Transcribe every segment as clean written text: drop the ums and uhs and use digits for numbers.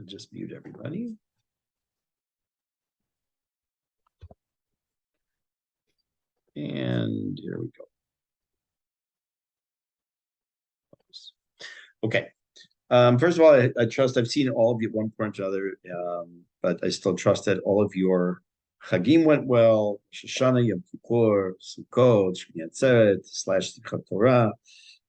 I'll just mute everybody. And here we go. Okay. First of all, I trust I've seen all of you at one point or other, but I still trust that all of your Chagim went well. Shoshana, Yom Kippur, Sukkot, Shmini Atzeret, /Simchat Torah,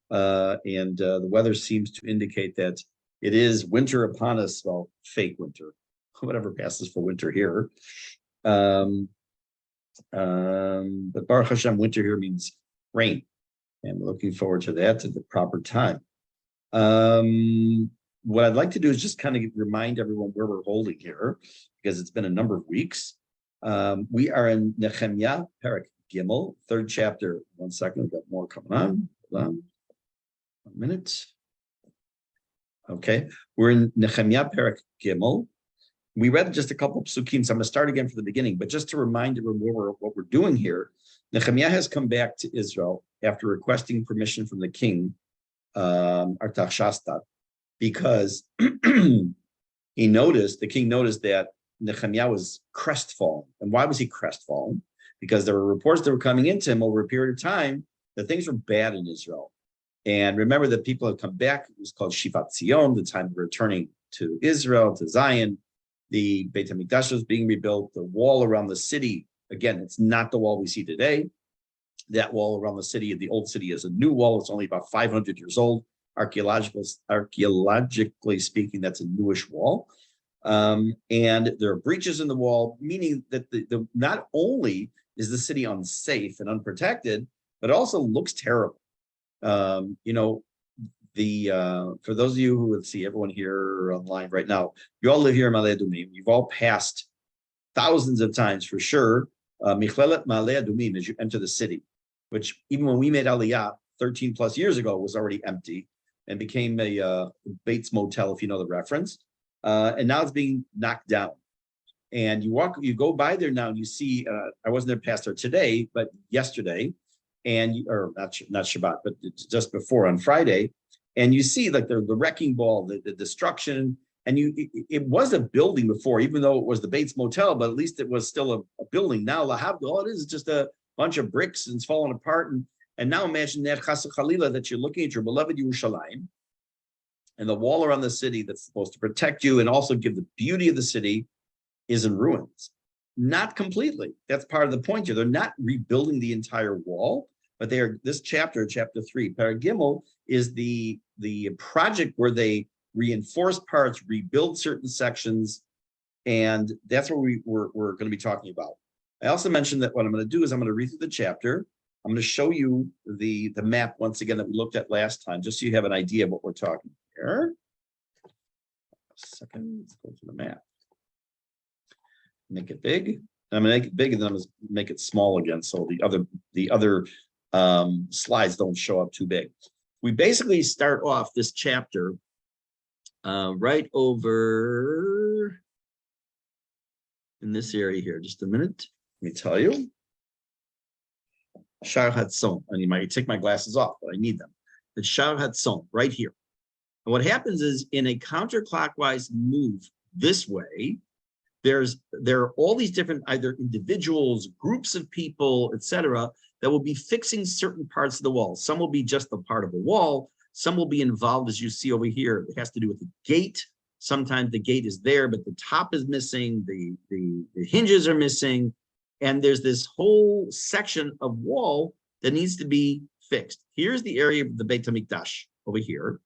and the weather seems to indicate that it is winter upon us. Well, fake winter, whatever passes for winter here. But Baruch Hashem, winter here means rain, and we're looking forward to that at the proper time. What I'd like to do is just kind of remind everyone where we're holding here, because it's been a number of weeks. We are in Nehemia, Perek Gimel, third chapter. 1 second, we've got more coming on. Hold on. 1 minute. Okay, we're in Nehemia, Perek Gimel. We read just a couple of psukim, so I'm going to start again from the beginning. But just to remind everyone what we're doing here, Nehemia has come back to Israel after requesting permission from the king, Artaxerxes, because the king noticed that Nehemiah was crestfallen. And why was he crestfallen? Because there were reports that were coming into him over a period of time that things were bad in Israel. And remember that people had come back. It was called Shivat Zion, the time of returning to Israel, to Zion. The Beit HaMikdash was being rebuilt. The wall around the city, again, it's not the wall we see today. That wall around the city, the old city, is a new wall. It's only about 500 years old. Archaeologically speaking, that's a newish wall. And there are breaches in the wall, meaning that the not only is the city unsafe and unprotected, but it also looks terrible. For those of you who would see everyone here online right now, you all live here in Ma'ale Adumim. You've all passed thousands of times for sure. Michlelet Ma'ale Adumim as you enter the city, which even when we made Aliyah 13 plus years ago was already empty and became a Bates Motel, if you know the reference. And now it's being knocked down. And you go by there now and you see, I wasn't there past there today, but yesterday, or not Shabbat, but just before on Friday, and you see like the wrecking ball, the destruction, and it was a building before, even though it was the Bates Motel, but at least it was still a building. Now all it is just a bunch of bricks and it's falling apart. And now imagine that chas v'chalila, that you're looking at your beloved Yerushalayim, and the wall around the city that's supposed to protect you and also give the beauty of the city is in ruins. Not completely. That's part of the point here. They're not rebuilding the entire wall, but they are. This chapter 3, Perek Gimel, is the project where they reinforce parts, rebuild certain sections, and that's what we're going to be talking about. I also mentioned that what I'm going to do is I'm going to read through the chapter. I'm going to show you the map once again that we looked at last time, just so you have an idea of what we're talking here. A second, let's go to the map. Make it big. I'm going to make it big, and then I'm going to make it small again, so the other slides don't show up too big. We basically start off this chapter right over in this area here. Just a minute. Let me tell you. Shar Hatzon. I might take my glasses off, but I need them. It's Shar Hatzon right here. And what happens is, in a counterclockwise move this way, there are all these different either individuals, groups of people, etc., that will be fixing certain parts of the wall. Some will be just a part of a wall. Some will be involved, as you see over here. It has to do with the gate. Sometimes the gate is there, but the top is missing. The hinges are missing. And there's this whole section of wall that needs to be fixed. Here's the area of the Beit HaMikdash over here.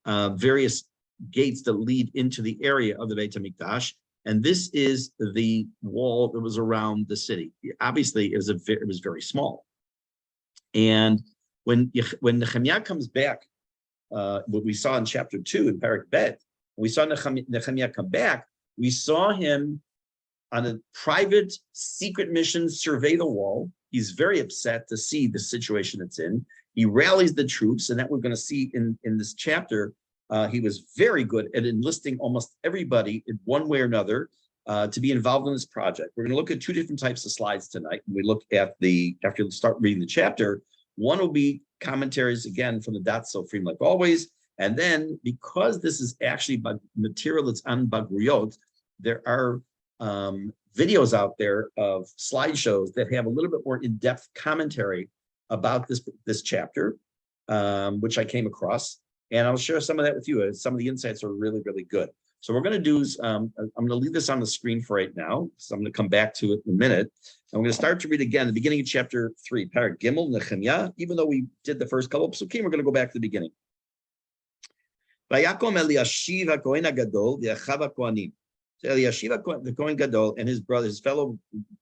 Various gates that lead into the area of the Beit HaMikdash. And this is the wall that was around the city. Obviously, it was very small. And when Nehemiah comes back, what we saw in chapter 2 in Perek Bet, we saw Nehemiah come back, we saw him on a private secret mission survey the wall. He's very upset to see the situation it's in. He rallies the troops, and that we're going to see in this chapter. He was very good at enlisting almost everybody in one way or another to be involved in this project. We're going to look at two different types of slides tonight. We look at after you start reading the chapter, one will be commentaries again from the Dot Sofrim, like always, And then because this is actually material that's on Bagruyot, there are videos out there of slideshows that have a little bit more in-depth commentary about this chapter, which I came across. And I'll share some of that with you. Some of the insights are really, really good. So what we're going to do is, I'm going to leave this on the screen for right now. So I'm going to come back to it in a minute. I'm going to start to read again the beginning of chapter 3, Parak Gimel, Nehemia. Even though we did the first couple of psukim, we're going to go back to the beginning. Vayakom Eliashiv HaKohen HaGadol v'achav HaKohanim. So Eliashiv the Kohen Gadol and his brothers, his fellow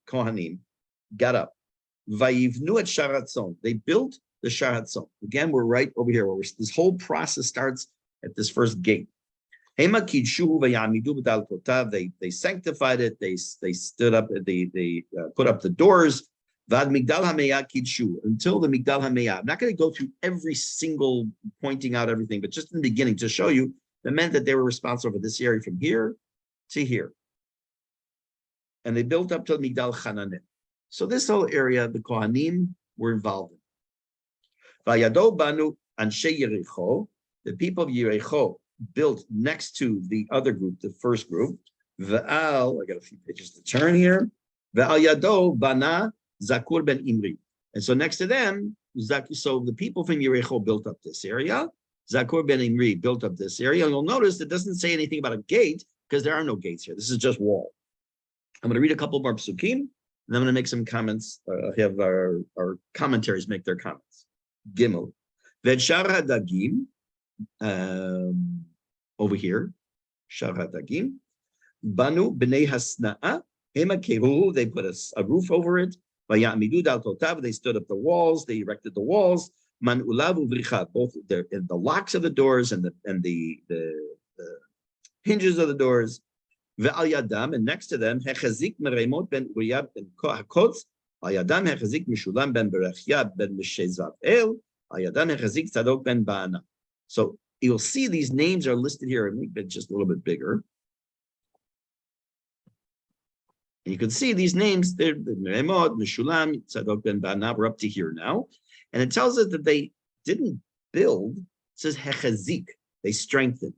Kohanim, got up. Vayivnu et Sharatzon. They built the Sharatzon. Again, we're right over here. Where this whole process starts at this first gate. They sanctified it. They stood up. They put up the doors. Vad Migdal HaMe'ah kidshu, until the Migdal HaMe'ah. I'm not going to go through every single pointing out everything, but just in the beginning to show you that meant that they were responsible for this area from here to here, and they built up to Migdal Chananim. So this whole area, the Kohanim were involved in. Vayado banu anshe Yericho, the people of Yericho built next to the other group, the first group. Ve'al, I got a few pages to turn here. Ve'al yado bana Zakur ben Imri. And so next to them, so the people from Yericho built up this area. Zakur ben Imri built up this area. And you'll notice it doesn't say anything about a gate because there are no gates here. This is just wall. I'm going to read a couple more psukim, and then I'm going to make some comments, have our commentaries make their comments. Gimel. Ve'shar hadagim, over here, Shar hadagim, banu b'nei hasna'a, hema kehu, they put a roof over it. They stood up the walls. They erected the walls. Man ulavu vricha, both the locks of the doors and the hinges of the doors. Ve'al yadam, and next to them, hechazik meremot ben Uriah ben Hakotz. Al yadam hechazik Mishulam ben Berechia ben Meshezav El. Al yadam hechazik Tzadok ben Baana. So you'll see these names are listed here, and make it just a little bit bigger. And you can see these names, they're Meremot, Meshulam, Tzadok ben Baana, we're up to here now. And it tells us that they didn't build, it says hechazik, they strengthened.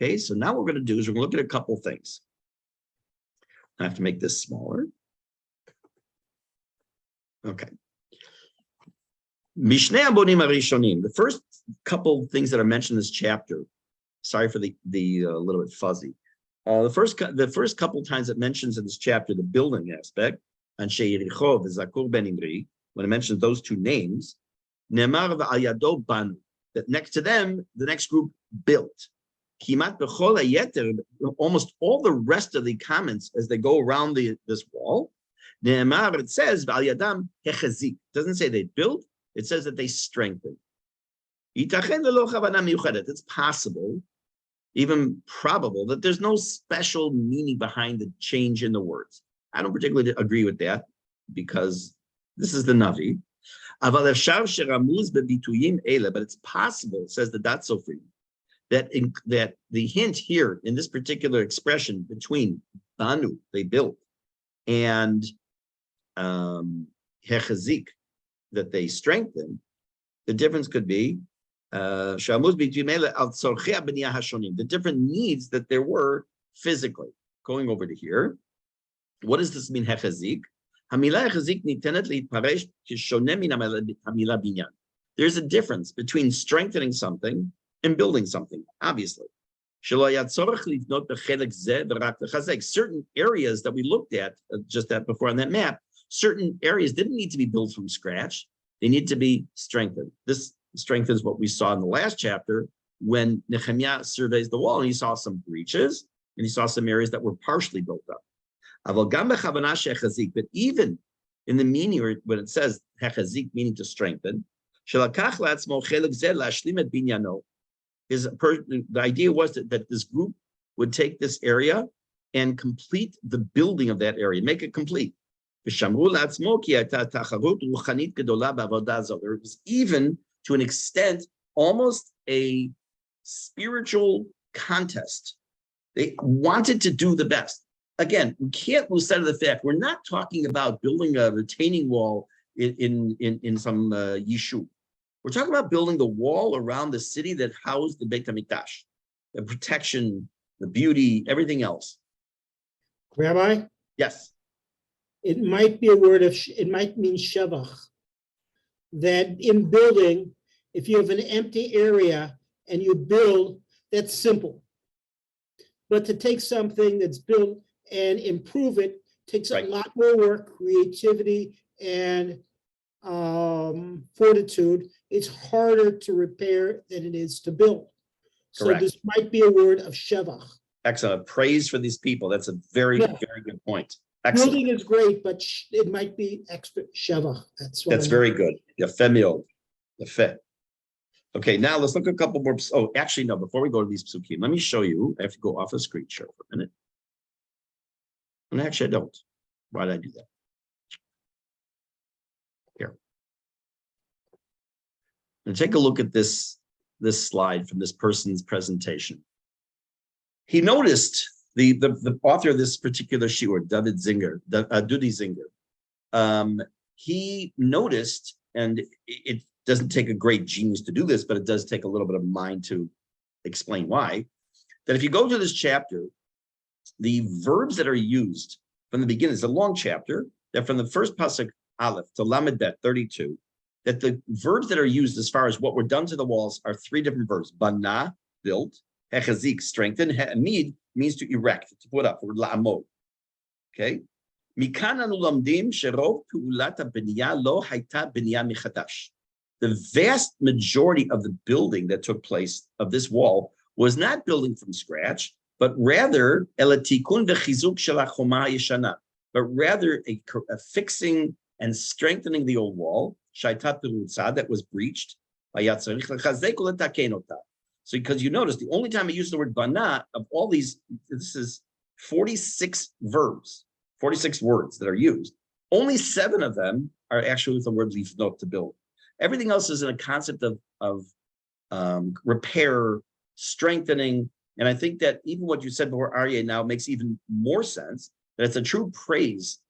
Okay, so now what we're going to do is we're going to look at a couple things. I have to make this smaller. Okay. Mishnei Abonim Arishonim, the first couple things that are mentioned in this chapter, sorry for the little bit fuzzy. The first couple times it mentions in this chapter the building aspect, Anshe Yericho v'Zakur ben Imri, when it mentions those two names, Ne'emar v'al banu, that next to them, the next group built. Kimat b'chol hayeter, almost all the rest of the comments as they go around this wall, Ne'emar, it says v'al yadam hechazik. It doesn't say they built, it says that they strengthened. Yitachen v'lo chavana miyuchedet. It's possible, even probable, that there's no special meaning behind the change in the words. I don't particularly agree with that because this is the Navi. But it's possible, says the Dat Sofrim, that the hint here in this particular expression between Banu, they built, and Hechazik, that they strengthened, the difference could be the different needs that there were physically. Going over to here, what does this mean, hechazik? There's a difference between strengthening something and building something, obviously. Certain areas that we looked at just that before on that map, certain areas didn't need to be built from scratch. They need to be strengthened. This strengthens what we saw in the last chapter when Nehemia surveys the wall and he saw some breaches and he saw some areas that were partially built up. But even in the meaning when it says hechazik, meaning to strengthen, the idea was that this group would take this area and complete the building of that area, make it complete. There was even, to an extent, almost a spiritual contest. They wanted to do the best. Again, we can't lose sight of the fact we're not talking about building a retaining wall in some yishuv. We're talking about building the wall around the city that housed the Beit HaMikdash, the protection, the beauty, everything else. Rabbi, Yes. it might be a word of, it might mean shevach. That in building, if you have an empty area and you build, that's simple. But to take something that's built and improve it takes a lot more work, creativity, and fortitude. It's harder to repair than it is to build. Correct. So this might be a word of shevach. Excellent. Praise for these people. That's a very, very good point. Excellent. Building is great, but it might be extra shevach. That's very good. Yafemio. Yafeh. Okay, now let's look at a couple more. Oh, actually, no, before we go to these psukim, let me show you. I have to go off the screen share for a minute. And actually, I don't. Why did I do that? Here. And take a look at this slide from this person's presentation. He noticed the author of this particular shiur, Dudi Zinger. He noticed, and it doesn't take a great genius to do this, but it does take a little bit of mind to explain why, that if you go to this chapter, the verbs that are used from the beginning, it's a long chapter, that from the first pasuk Aleph to Lamed Bet 32, that the verbs that are used as far as what were done to the walls are three different verbs. Bana, built, hechazik, strengthen, he'amid means to erect, to put up, or la'amod. Okay? Mikan anu lamdim sherov pe'ulat ha'bniya lo hayta bniya michadash. The vast majority of the building that took place of this wall was not building from scratch, but rather elatikun v'chizuk shel hachoma yeshana, but rather a fixing and strengthening the old wall, shaitat perutza, that was breached. So because you notice, the only time I use the word bana of all these, this is 46 verbs, 46 words that are used. Only 7 of them are actually with the word lifnot, to build. Everything else is in a concept of repair, strengthening. And I think that even what you said before, Aryeh, now makes even more sense, that it's a true praise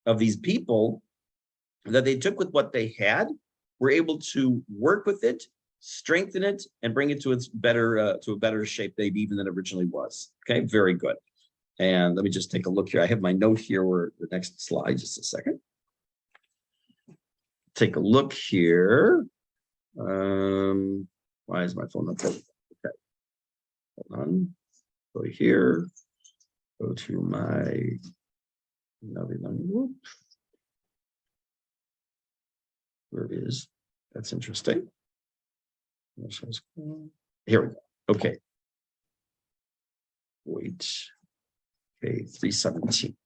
of these people that they took with what they had, were able to work with it, strengthen it, and bring it to its better to a better shape maybe even than it originally was. Okay, very good. And let me just take a look here. I have my note here where the next slide, just a second. Take a look here. Why is my phone not there? Okay, hold on. Go here. Go to my. Where it is? That's interesting. Here we go. Okay. Wait. Okay, 317.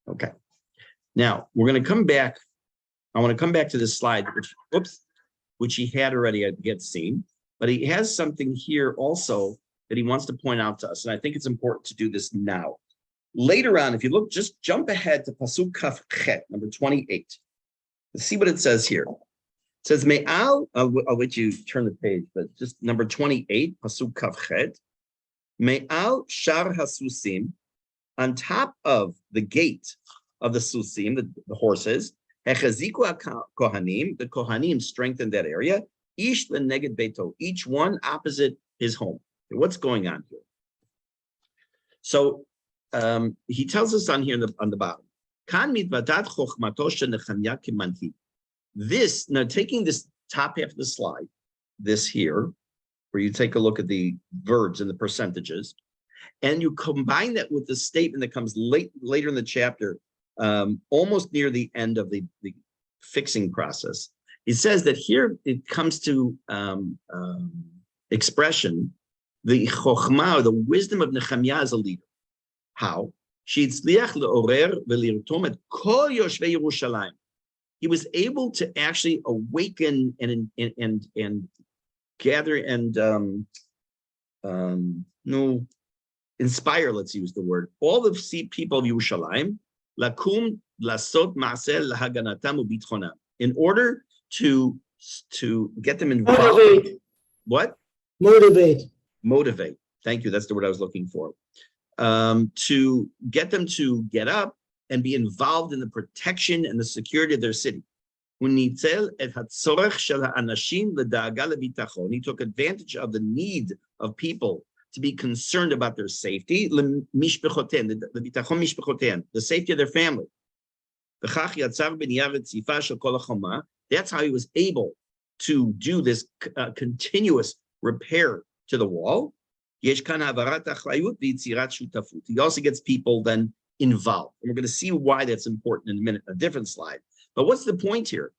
Okay. Now we're going to come back. I want to come back to this slide, which he had already seen, but he has something here also that he wants to point out to us, and I think it's important to do this now. Later on, if you look, just jump ahead to pasuk kaf chet, number 28. Let's see what it says here. It says, Me'al, I'll let you turn the page, but just number 28, pasuk kaf chet. Me'al shar hasusim, on top of the gate of the susim, the horses, hechaziku kohanim, the kohanim strengthened that area, ish leneged beito, each one opposite his home. Okay, what's going on here? So he tells us on here on the bottom. This, now taking this top half of the slide, this here, where you take a look at the verbs and the percentages, and you combine that with the statement that comes later in the chapter, almost near the end of the fixing process. It says that here it comes to expression, the chokhmah, or the wisdom of Nehemia as a leader. How? He was able to actually awaken and gather and inspire, let's use the word, all the people of Yerushalayim, lakum lasot ma'aseh lahaganatam u'bitchonam, in order to get them involved. Motivate. What? Motivate. Thank you. That's the word I was looking for. To get them to get up and be involved in the protection and the security of their city. He took advantage of the need of people to be concerned about their safety, the safety of their family. That's how he was able to do this continuous repair to the wall. He also gets people then involved. And we're going to see why that's important in a minute, a different slide. But what's the point here?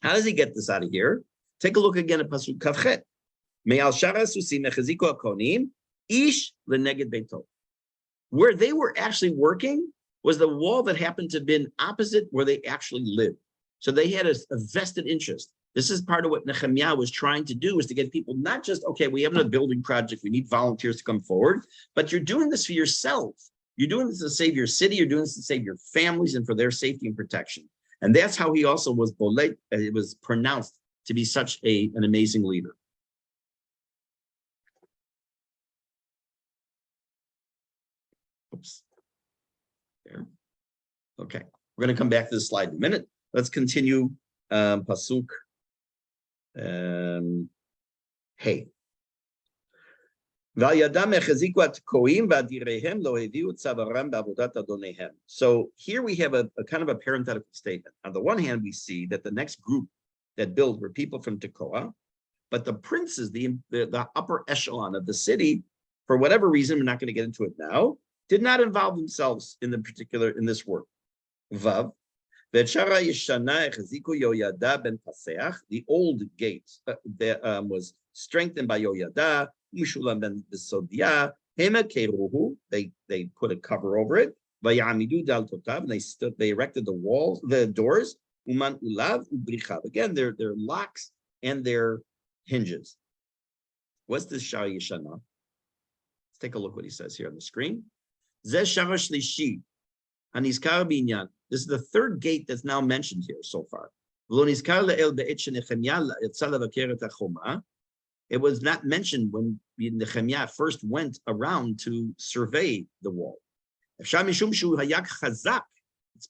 How does he get this out of here? Take a look again at Pasuk Kavchet. Where they were actually working was the wall that happened to have been opposite where they actually lived. So they had a vested interest. This is part of what Nehemia was trying to do, is to get people not just, okay, we have a building project, we need volunteers to come forward, but you're doing this for yourself. You're doing this to save your city, you're doing this to save your families and for their safety and protection. And that's how he also was it was pronounced to be such an amazing leader. Oops. There. Okay, we're going to come back to this slide in a minute. Let's continue Pasuk Hey. So here we have a kind of a parenthetical statement. On the one hand, we see that the next group that built were people from Tekoa, but the princes, the upper echelon of the city, for whatever reason, we're not going to get into it now, did not involve themselves in this work. Vav. The old gate that was strengthened by Yoyada, Mishulam ben Besodia, Hema Keruhu, they put a cover over it, Vayamidu Dal Totab, and they erected the walls, the doors, Uman Ulav, Ubrichav. Again, their locks and their hinges. What's this Shar Yeshana? Let's take a look what he says here on the screen. Zeh Shar Shlishi, Hanizkar Binyan. This is the third gate that's now mentioned here so far. It was not mentioned when Nehemia first went around to survey the wall. It's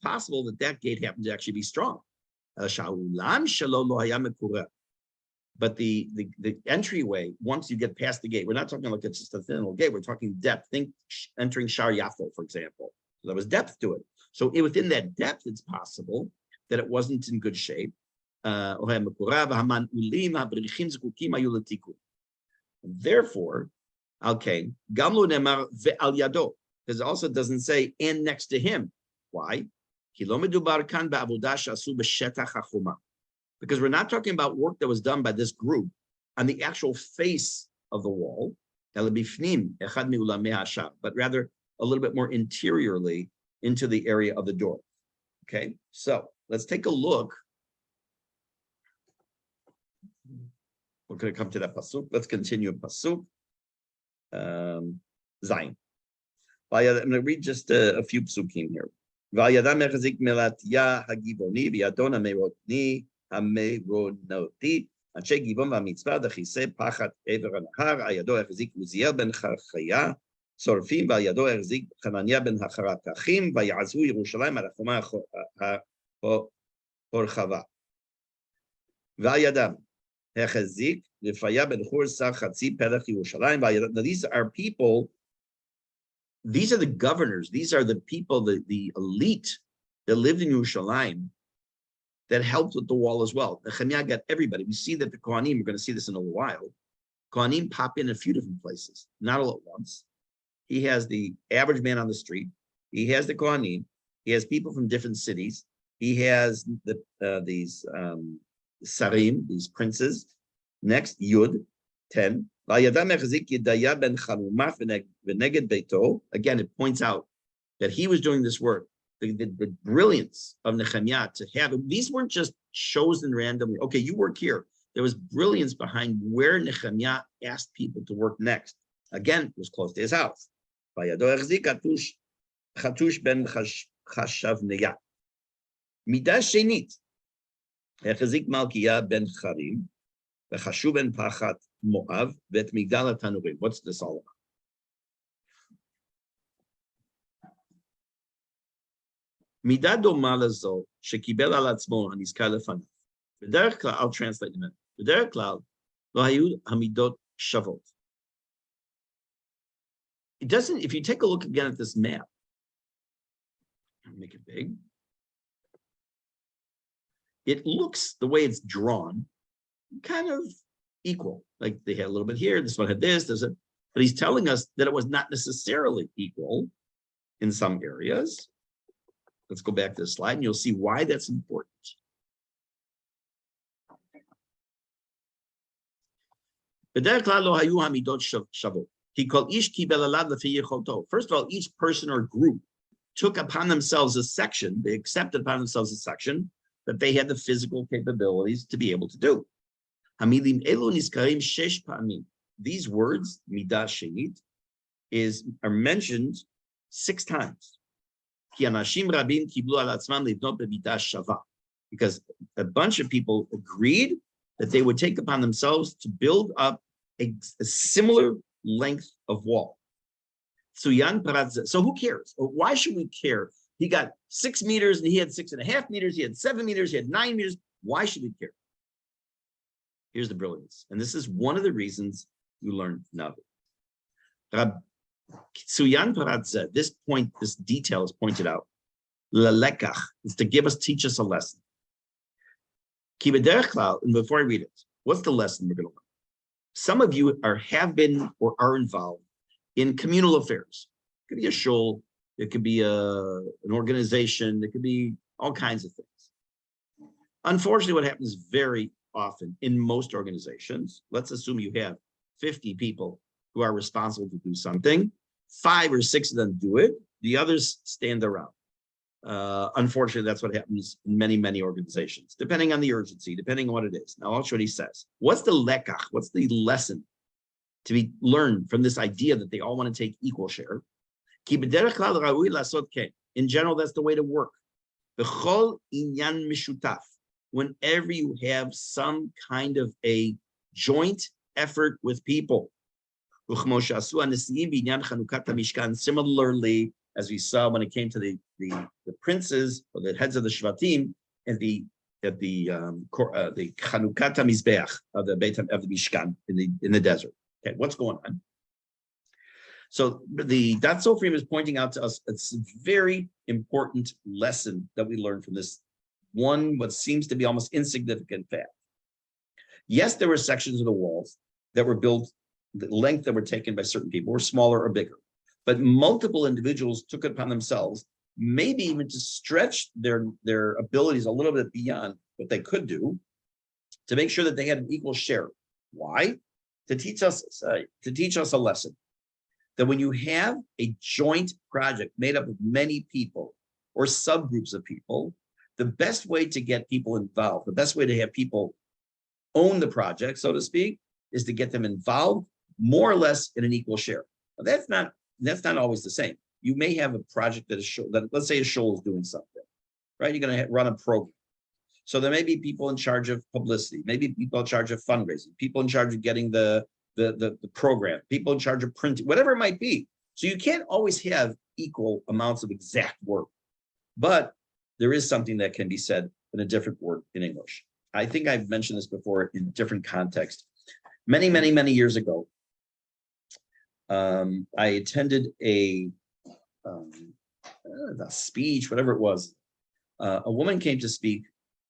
possible that gate happened to actually be strong. But the entryway, once you get past the gate, we're not talking like it's just a thin little gate, we're talking depth. Think entering Shar Yafo, for example. So there was depth to it. So within that depth, it's possible that it wasn't in good shape. Therefore, okay, Gamlo Nemar ve'al yado, because it also doesn't say and next to him. Why? Because we're not talking about work that was done by this group on the actual face of the wall, but rather a little bit more interiorly into the area of the door. Okay, so let's take a look. We're going to come to that pasuk. Let's continue pasuk Zayin. I'm going to read just a few psukim here. Vayadam mechazik melatya hagiboni v'yadona merotni hameronoti anshe gibon v'mitzvah dechise pachat ever anahar ayado echazik Uziel ben Charchaya Sorfim v'yado echazik Hanania ben Hacharatachim v'yazhu Yerushalayim al hachoma horchava v'yadam echazik Lefaya ben Chur Sar Chatzi Pelech Yerushalayim v'yadam. Now these are people. These are the governors. These are the people, the elite that lived in Yerushalayim that helped with the wall as well. Nehemia got everybody. We see that the Kohanim, we're going to see this in a little while, Kohanim pop in a few different places, not all at once. He has the average man on the street. He has the Kohanim. He has people from different cities. He has these Sarim, these princes. Next, Yud, 10. Again, it points out that he was doing this work. The brilliance of Nehemia to have these weren't just chosen randomly. Okay, you work here. There was brilliance behind where Nehemia asked people to work next. Again, it was close to his house. Chatush ben Chashavneya. Midah Shenit. Echazik Malkiah ben Charim. V'chashuv ben Pachat Moav vet Migdal Tanurim. What's this all about? Midah doma lazo shekibel al atzmo hanizkar lefanav. I'll translate in a minute. It doesn't, if you take a look again at this map, make it big. It looks, the way it's drawn, kind of equal. Like they had a little bit here, this one had this, but he's telling us that it was not necessarily equal in some areas. Let's go back to the slide and you'll see why that's important. He called Ish Kibel Alad Lefi Yecholto. First of all, each person or group took upon themselves a section, they accepted upon themselves a section that they had the physical capabilities to be able to do. Hamilim Elu Niskarim Shesh Pa'amim. These words, Midah Shenit, are mentioned 6 times. Ki Anashim Rabim Kiblu Al Atzmam Livnot Be'midah Shava. Because a bunch of people agreed that they would take upon themselves to build up a similar length of wall. So who cares? Or why should we care? He got 6 meters and he had 6.5 meters, he had 7 meters, he had 9 meters. Why should we care? Here's the brilliance. And this is one of the reasons you learn Navi. This point, this detail is pointed out. Lalekach is to teach us a lesson. And before I read it, what's the lesson we're going to learn? Some of you have been or are involved in communal affairs. It could be a shul, it could be an organization, it could be all kinds of things. Unfortunately, what happens very often in most organizations, let's assume you have 50 people who are responsible to do something, 5 or 6 of them do it, the others stand around. Unfortunately, that's what happens in many, many organizations, depending on the urgency, depending on what it is. Now, I'll show what he says. What's the lekach? What's the lesson to be learned from this idea that they all want to take equal share? In general, that's the way to work. Whenever you have some kind of a joint effort with people. Similarly, as we saw when it came to the princes or the heads of the Shvatim and the Chanukat HaMizbeach of the Mishkan in the desert. Okay, what's going on? So the Dat Sofrim is pointing out to us it's a very important lesson that we learned from this one, what seems to be almost insignificant fact. Yes, there were sections of the walls that were built, the length that were taken by certain people were smaller or bigger. But multiple individuals took it upon themselves, maybe even to stretch their abilities a little bit beyond what they could do, to make sure that they had an equal share. Why? To teach us a lesson that when you have a joint project made up of many people or subgroups of people, the best way to get people involved, the best way to have people own the project, so to speak, is to get them involved more or less in an equal share. Now, that's not always the same. You may have a project that let's say a shul is doing something, right? You're going to run a program. So there may be people in charge of publicity, maybe people in charge of fundraising, people in charge of getting the program, people in charge of printing, whatever it might be. So you can't always have equal amounts of exact work, but there is something that can be said in a different word in English. I think I've mentioned this before in different contexts. Many, many, many years ago, I attended a speech, whatever it was. A woman came to speak,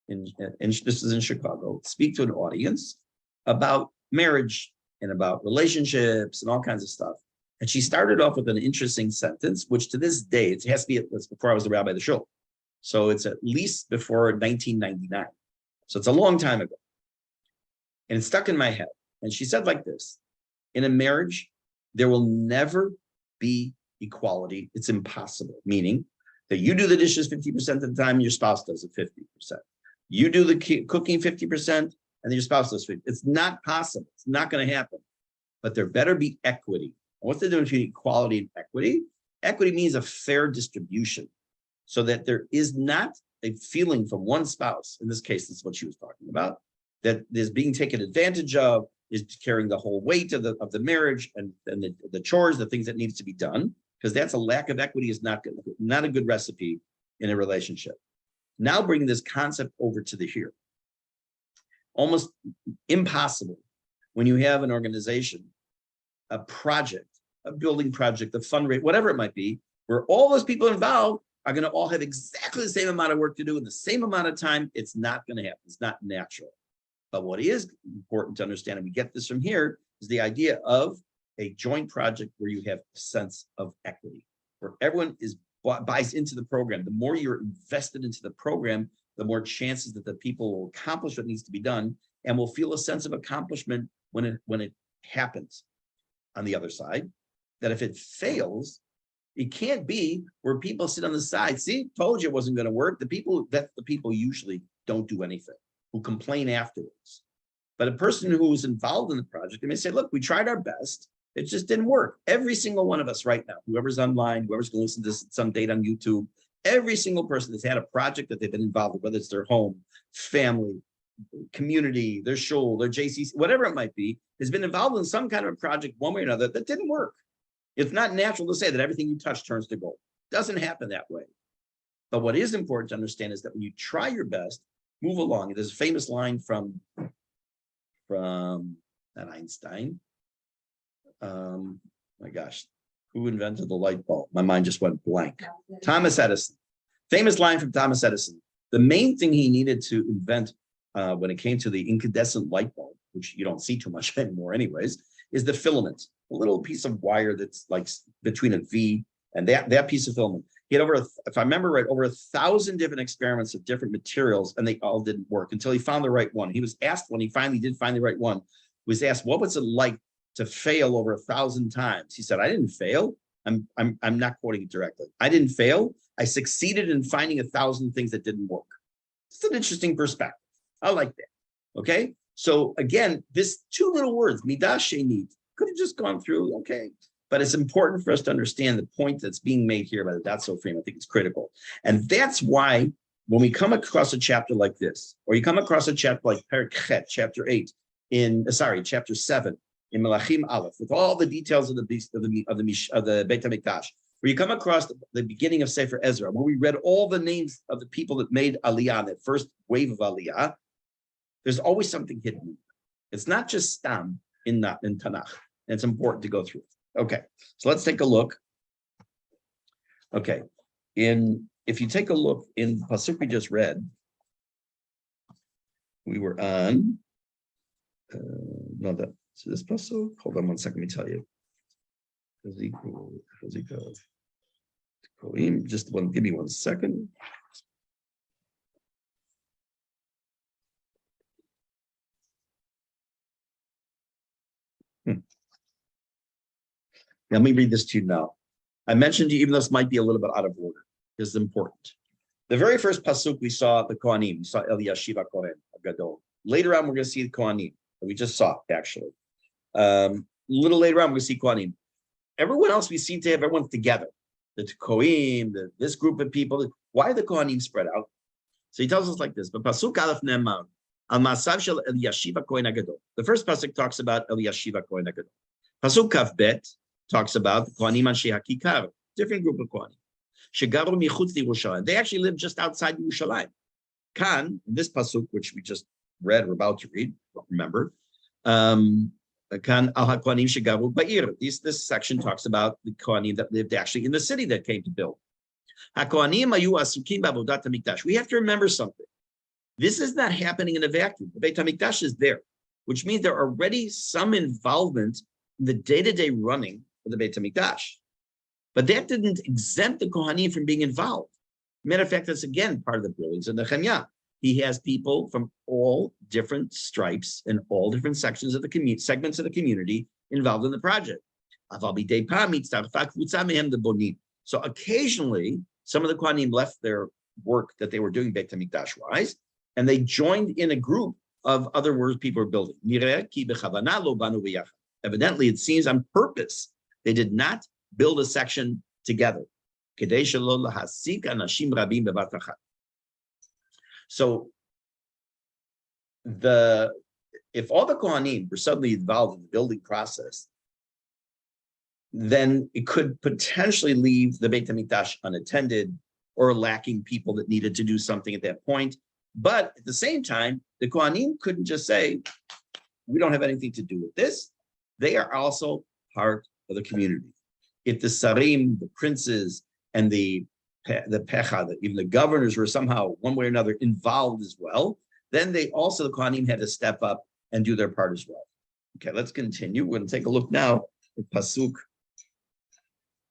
this is in Chicago, speak to an audience about marriage and about relationships and all kinds of stuff. And she started off with an interesting sentence, which to this day, it has to be before I was the rabbi of the shul. So it's at least before 1999. So it's a long time ago. And it stuck in my head. And she said like this, in a marriage, there will never be equality. It's impossible, meaning that you do the dishes 50% of the time, your spouse does it 50%. You do the cooking 50%, and then your spouse does 50%. It's not possible. It's not going to happen. But there better be equity. And what's the difference between equality and equity? Equity means a fair distribution, so that there is not a feeling from one spouse, in this case, this is what she was talking about, that is being taken advantage of, is carrying the whole weight of the marriage and the chores, the things that needs to be done, because that's a lack of equity is not a good recipe in a relationship. Now bringing this concept over to the here. almost impossible when you have an organization, a project, a building project, a fundraiser, whatever it might be, where all those people involved are going to all have exactly the same amount of work to do in the same amount of time. It's not going to happen. It's not natural. But what is important to understand, and we get this from here, is the idea of a joint project where you have a sense of equity, where everyone buys into the program. The more you're invested into the program, the more chances that the people will accomplish what needs to be done and will feel a sense of accomplishment when it happens. On the other side, that if it fails, it can't be where people sit on the side. See, told you it wasn't going to work. The people usually don't do anything, who complain afterwards. But a person who is involved in the project, they may say, look, we tried our best. It just didn't work. Every single one of us right now, whoever's online, whoever's going to listen to this at some date on YouTube, every single person that's had a project that they've been involved with, whether it's their home, family, community, their shul, their JCC, whatever it might be, has been involved in some kind of a project one way or another that didn't work. It's not natural to say that everything you touch turns to gold. It doesn't happen that way. But what is important to understand is that when you try your best, move along. There's a famous line from not Einstein. My gosh, who invented the light bulb? My mind just went blank. Thomas Edison. Famous line from Thomas Edison. The main thing he needed to invent when it came to the incandescent light bulb, which you don't see too much anymore anyways, is the filament, a little piece of wire that's like between a V and that piece of filament. He had if I remember right, over 1,000 different experiments of different materials, and they all didn't work until he found the right one. He was asked, when he finally did find the right one, was asked, what was it like to fail over 1,000 times? He said, I didn't fail. I'm not quoting it directly. I didn't fail. I succeeded in finding 1,000 things that didn't work. It's an interesting perspective. I like that. Okay. So again, this two little words, midah shenit, could have just gone through. Okay. But it's important for us to understand the point that's being made here by the Datso frame. I think it's critical. And that's why when we come across a chapter like this, or you come across a chapter like Perek Chet, chapter 8, chapter 7 in Melachim Aleph, with all the details of the Beit HaMikdash, where you come across the beginning of Sefer Ezra, where we read all the names of the people that made Aliyah, that first wave of Aliyah, there's always something hidden. It's not just Stam in Tanakh. And it's important to go through. Okay, so let's take a look. Okay, if you take a look in pasuk we just read, we were on so this pasuk. Hold on one second, let me tell you. Just give me 1 second. Let me read this to you now. I mentioned to you, even though this might be a little bit out of order, this is important. The very first pasuk we saw the Kohanim, we saw Eliashiv HaKohen Gadol. Later on, we're going to see the Kohanim that we just saw, actually. A little later on, we're going to see Kohanim. Everyone else, we seem to have everyone together. The Kohanim, this group of people. Why are the Kohanim spread out? So he tells us like this, but pasuk Aleph Ne'eman, Al Masav Shel Eliashiv HaKohen Gadol. The first pasuk talks about Eliashiv HaKohen Gadol. Pasuk Kaf Bet talks about the Kohanim Anshe HaKikar, different group of Kohanim. Shegaru michutz Yerushalayim. They actually live just outside Yerushalayim. Kan, this pasuk, which we just read, we're about to read, remember, Kan al HaKohanim shegaru ba'ir. This section talks about the Kohanim that lived actually in the city that came to build. HaKohanim ayu asukim ba'avodat HaMikdash. We have to remember something. This is not happening in a vacuum. The Beit HaMikdash is there, which means there are already some involvement in the day-to-day running of the Beit HaMikdash. But that didn't exempt the Kohanim from being involved. Matter of fact, that's again part of the brilliance of Nehemia. He has people from all different stripes and all different sections of the segments of the community involved in the project. So occasionally, some of the Kohanim left their work that they were doing Beit HaMikdash wise, and they joined in a group of other people are building. Evidently, it seems on purpose, they did not build a section together. So if all the Kohanim were suddenly involved in the building process, then it could potentially leave the Beit HaMikdash unattended or lacking people that needed to do something at that point. But at the same time, the Kohanim couldn't just say, we don't have anything to do with this. They are also part of the community. If the Sarim, the princes, and the Pecha, even the governors were somehow one way or another involved as well, then the Kohanim had to step up and do their part as well. Okay, let's continue. We're going to take a look now at Pasuk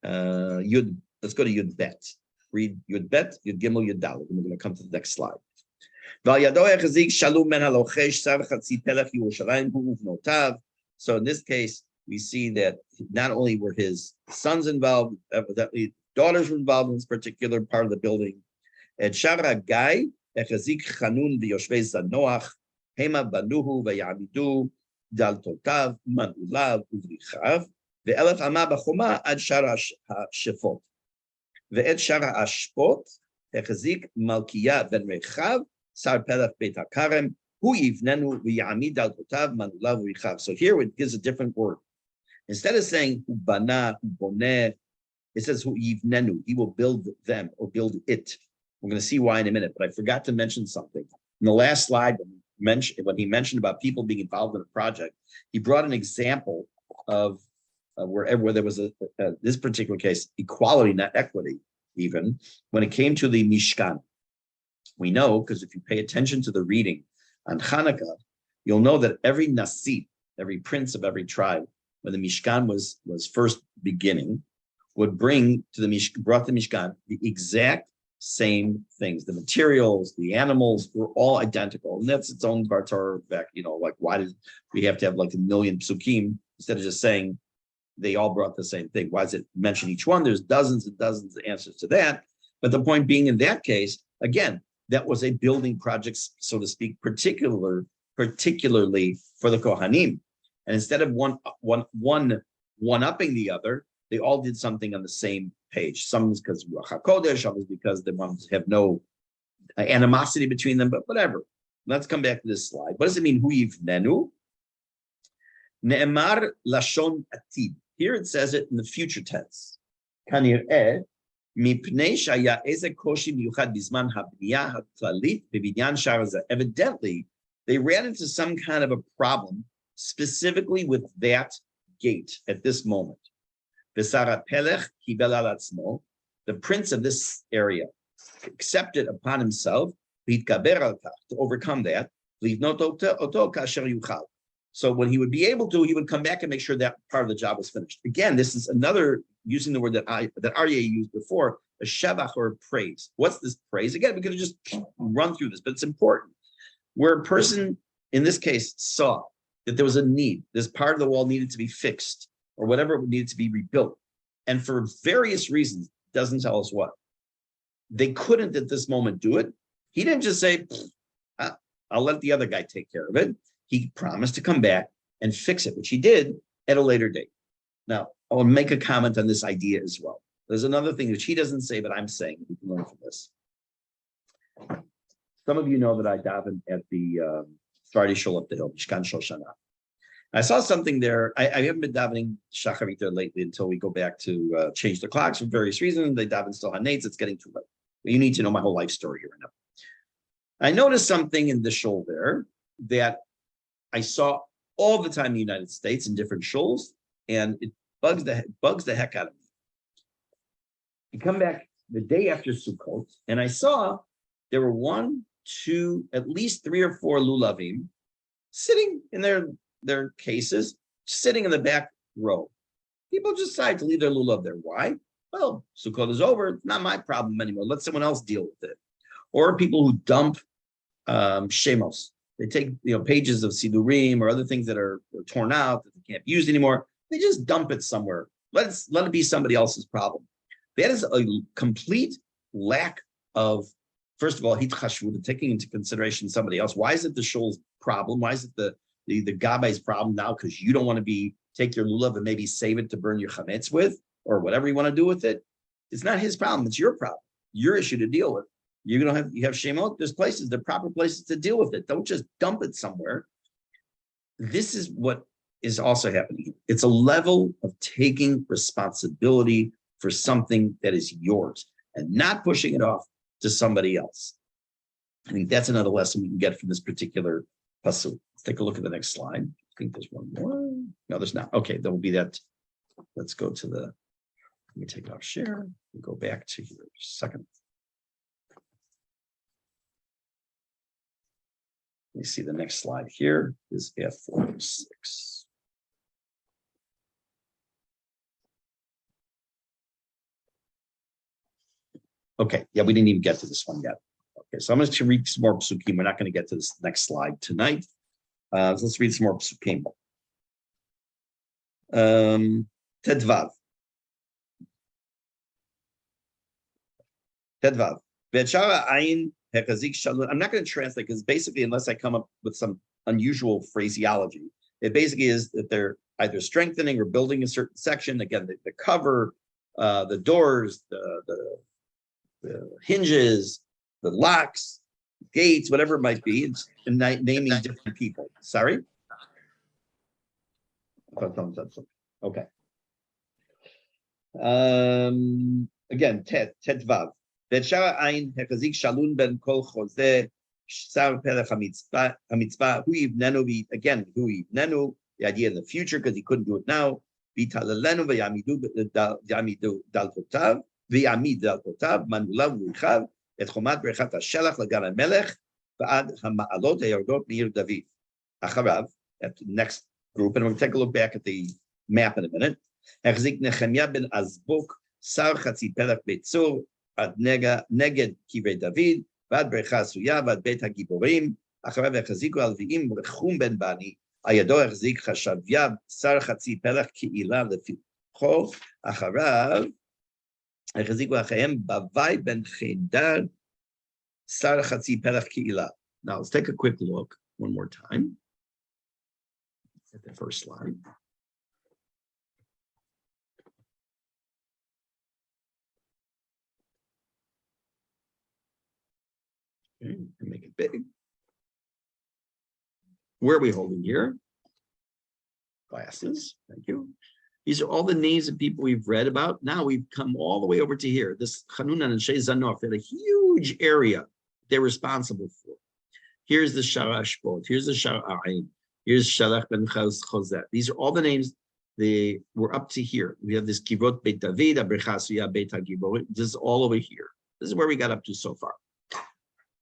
Yud. Let's go to Yud Bet. Read Yud Bet, Yud Gimel, Yud Dalet, and we're going to come to the next slide. So in this case, we see that not only were his sons involved, that the daughters were involved in this particular part of the building. And Shara Gai, Echazik Chanun v'Yoshvei Zanoach, Hema Banuhu v'Yamidu, Daltotav, Manulav, Uvrichav, ve'elef Ama b'Choma ad Shara Shefot. Ve'et Shara Ashpot, Echazik Malkiya ben Rechav, Sar Pelach Beit HaKarem, Hu Yivnenu v'Yamid Daltotav, Manulav, Uvrichav. So here it gives a different word. Instead of saying Ubana, Uboneh, it says Hu Yivnenu, he will build them or build it. We're going to see why in a minute, but I forgot to mention something. In the last slide, when he mentioned about people being involved in a project, he brought an example of where there was this particular case, equality, not equity, even when it came to the Mishkan. We know, because if you pay attention to the reading on Hanukkah, you'll know that every Nasi, every prince of every tribe, when the Mishkan was first beginning, would brought the Mishkan the exact same things. The materials, the animals were all identical. And that's its own Bartar back, like why did we have to have like a million psukim instead of just saying they all brought the same thing? Why does it mention each one? There's dozens and dozens of answers to that. But the point being in that case, again, that was a building project, so to speak, particularly for the Kohanim. And instead of one upping the other, they all did something on the same page. Some is because Ruach HaKodesh, others because they wanted to have no animosity between them, but whatever. Let's come back to this slide. What does it mean, Hu Yivnenu? Ne'emar Lashon Atid. Here it says it in the future tense. Kanir'eh, mipnei shaya eze koshi miyuchad bizman habniya haklalit bebinyan shar hazeh. Evidently, they ran into some kind of a problem specifically with that gate at this moment. The prince of this area accepted upon himself to overcome that. So when he would be able to, he would come back and make sure that part of the job was finished. Again, this is another, using the word that Aryeh used before, a shevach or praise. What's this praise? Again, we could have just run through this, but it's important. Where a person, in this case, saw that there was a need, this part of the wall needed to be fixed, or whatever needed to be rebuilt. And for various reasons, doesn't tell us what. They couldn't at this moment do it. He didn't just say, I'll let the other guy take care of it. He promised to come back and fix it, which he did at a later date. Now, I will make a comment on this idea as well. There's another thing which he doesn't say, but I'm saying we can learn from this. Some of you know that I daven at the Friday Shul up the hill, Mishkan Shoshana. I saw something there. I haven't been davening Shacharit there lately until we go back to change the clocks for various reasons. They daven still Hanetz. It's getting too late. But you need to know my whole life story here right now. I noticed something in the shul there that I saw all the time in the United States in different shuls, and it bugs the heck out of me. You come back the day after Sukkot, and I saw there were 1, 2, at least 3 or 4 lulavim sitting in their cases, sitting in the back row. People just decide to leave their lulav there. Why? Well, Sukkot is over. It's not my problem anymore. Let someone else deal with it. Or people who dump shemos. They take pages of sidurim or other things that are torn out that they can't be used anymore. They just dump it somewhere. Let it be somebody else's problem. That is a complete lack of, first of all, hitchashvut, taking into consideration somebody else. Why is it the shul's problem? Why is it the gabai's problem now? Because you don't want to take your lulav and maybe save it to burn your chametz with, or whatever you want to do with it. It's not his problem. It's your problem, your issue to deal with. You have shemot. There's places, the proper places to deal with it. Don't just dump it somewhere. This is what is also happening. It's a level of taking responsibility for something that is yours and not pushing it off to somebody else. I think that's another lesson we can get from this particular pasuk. Let's take a look at the next slide. I think there's one more. No, there's not. Okay, there will be that. Let's go to the, let me take off share and go back to here. Second. Let me see the next slide here is F406. Okay, yeah, we didn't even get to this one yet. Okay, so I'm going to read some more psukim. We're not going to get to this next slide tonight. So let's read some more psukim. Tedvav. Tedvav. Ve'chara ayin hekazik shalom. I'm not going to translate because basically, unless I come up with some unusual phraseology, it basically is that they're either strengthening or building a certain section. Again, the cover, the doors, the hinges, the locks, gates, whatever it might be, it's naming different people. Sorry? Okay. Again, Tetvav. Ve'shara ayin hekazik shalun ben kol chozeh sar pelech hamitzvah hu yivnenu. Again, hu yivnenu, the idea in the future because he couldn't do it now. V'talelenu v'yamidu daltotav v'yamid daltotav manulav v'richav et chomat brechat hashelach lagan hamelech v'ad hama'alot hayordot me'ir David. Acharav, at the next group, and we'll take a look back at the map in a minute. Hechzik Nehemia ben Azbuk sar chatzi pelech beitzur ad neged kivrei David v'ad brecha suya v'ad beit hagiborim. Acharav hechziku alviim rechum ben bani ayado hechzik chashavya sar chatzi pelech ki'ilah leficho. Acharav hechziku achaim bavai ben chedar sar chatzi pelech ki'ilah. Now let's take a quick look one more time at the first slide. Okay, and make it big. Where are we holding here? Glasses, thank you. These are all the names of people we've read about. Now we've come all the way over to here. This Chanunan and Shei Zanof had a huge area they're responsible for. Here's the Sharashbot, here's the Shara'ain, here's Shalach ben Chozet. These are all the names. They were up to here. We have this Kivot Beit David, Abrechasuya Beit HaGibor. This is all over here. This is where we got up to so far.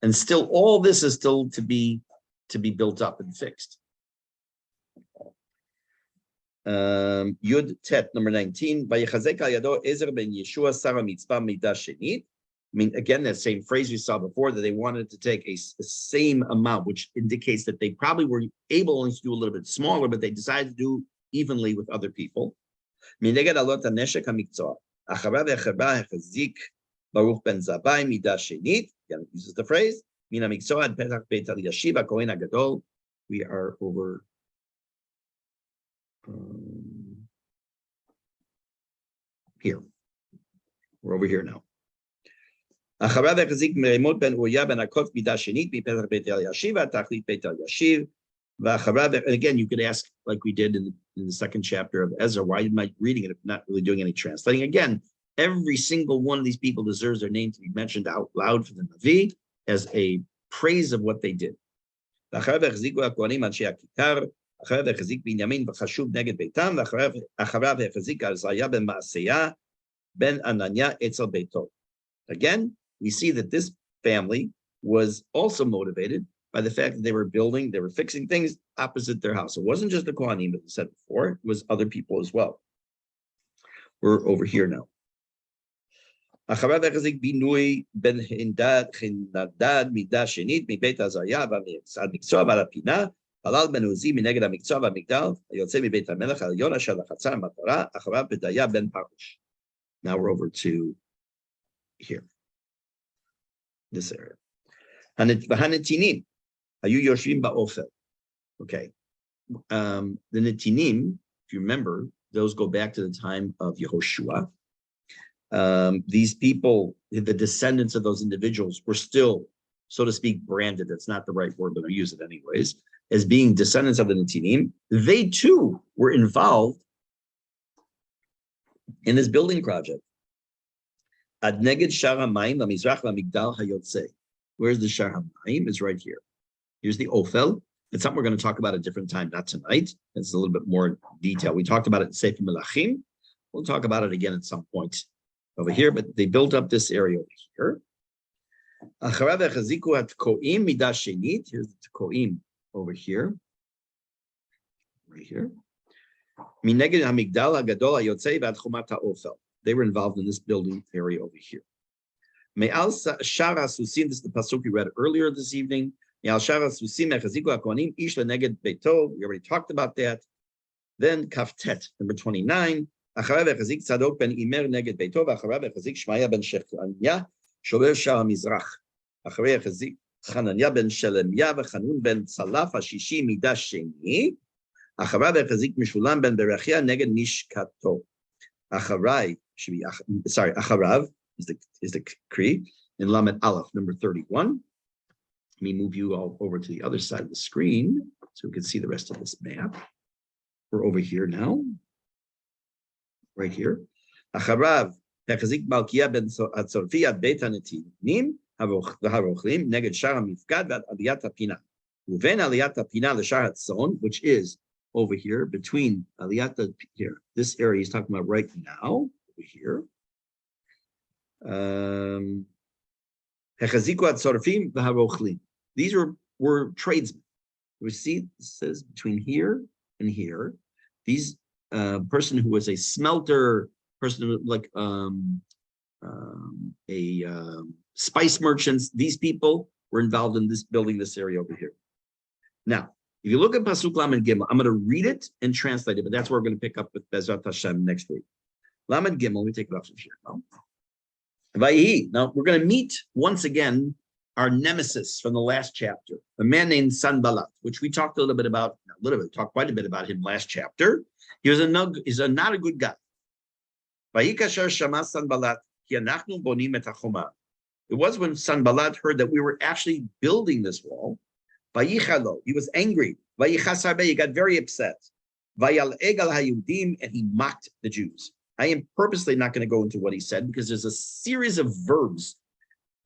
And still, all this is still to be built up and fixed. Yud Tet, number 19. Vayechazek al yado Ezer ben Yeshua Sara Mitzvah Midah Shenit. I mean, again, that same phrase we saw before, that they wanted to take a same amount, which indicates that they probably were able only to do a little bit smaller, but they decided to do evenly with other people. Mineged alot haneshek hamiktzah. Acharav echaba hechazik Baruch ben Zabai Midah Shenit. Again, it uses the phrase Mina Miktzah ad Petach Beit Yashiv HaKohen HaGadol. We are over here. We're over here now. Acharav echzik Meremot ben Uriah ben Akot Midah Shenit Petach Beit Yashiv HaTachlit Beit Yashiv. And again, you could ask, like we did in the second chapter of Ezra, why am I reading it if not really doing any translating? Again, every single one of these people deserves their name to be mentioned out loud for the Navi as a praise of what they did. Again, we see that this family was also motivated by the fact that they were building, they were fixing things opposite their house. It wasn't just the Kohanim, as I said before, it was other people as well. We're over here now. Acharav echzik binui ben Hindad midah shenit mibeit Azariah v'ad miktzah v'ad apina halal ben Uzi mineged hamiktzah v'amigdal hayotze mibeit hamelech al Yonah shel hachatzar matara acharav Pedaya ben Parush. Now we're over to here, this area. Hanetinim hayu yoshvim ba'ofel. Okay, the Netinim, if you remember, those go back to the time of Yehoshua. These people, the descendants of those individuals, were still, so to speak, branded. That's not the right word, but we use it anyways, as being descendants of the Netinim. They too were involved in this building project. Ad neged shara mayim lamizrach lamigdal hayotze. Where's the Shar HaMayim? It's right here. Here's the Ophel. It's something we're going to talk about at a different time, not tonight. It's a little bit more detail. We talked about it in Sefer Melachim. We'll talk about it again at some point over here, but they built up this area over here. Here's the Tekoim over here. Right here. They were involved in this building area over here. This is the pasuk we read earlier this evening. We already talked about that. Then Kaftet, number 29. חנניה בן שלמיה וחנון בן צלף השישי מידה שני, אחריו החזיק משולם בן ברכיה נגד נשקתו. אחריו is the Kri in Lamed Aleph, number 31. Let me move you all over to the other side of the screen so we can see the rest of this map. We're over here now, right here. Acharav החזיק מלכיה בן הצורפי עד בית הנתינים והרוכלים נגד שער המפקד ועד עליית הפינה. ובין עליית הפינה לשער הצאן, which is over here between עליית here. This area he's talking about right now, over here. החזיקו הצורפים והרוכלים. These were tradesmen. We see it says between here and here. These person who was a smelter, person like spice merchants, these people were involved in this building this area over here. Now, if you look at Pasuk Lamed Gimel, I'm going to read it and translate it, but that's where we're going to pick up with Bezrat Hashem next week. Lamed Gimel, let me take it off from here. Now, we're going to meet once again our nemesis from the last chapter, a man named Sanballat, which we talked talked quite a bit about him last chapter. He was not a good guy. It was when Sanballat heard that we were actually building this wall. He was angry. He got very upset. And he mocked the Jews. I am purposely not going to go into what he said because there's a series of verbs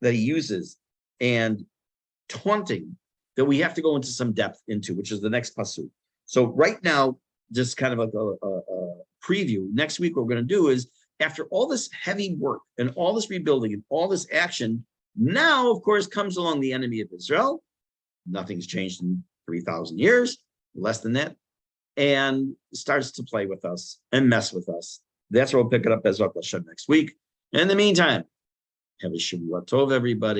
that he uses and taunting that we have to go into some depth into, which is the next pasuk. So right now, just kind of like a preview. Next week, what we're going to do is, after all this heavy work and all this rebuilding and all this action, now, of course, comes along the enemy of Israel. Nothing's changed in 3,000 years, less than that, and starts to play with us and mess with us. That's where we'll pick it up as Bezrat Hashem next week. In the meantime, have a Shavua Tov, everybody.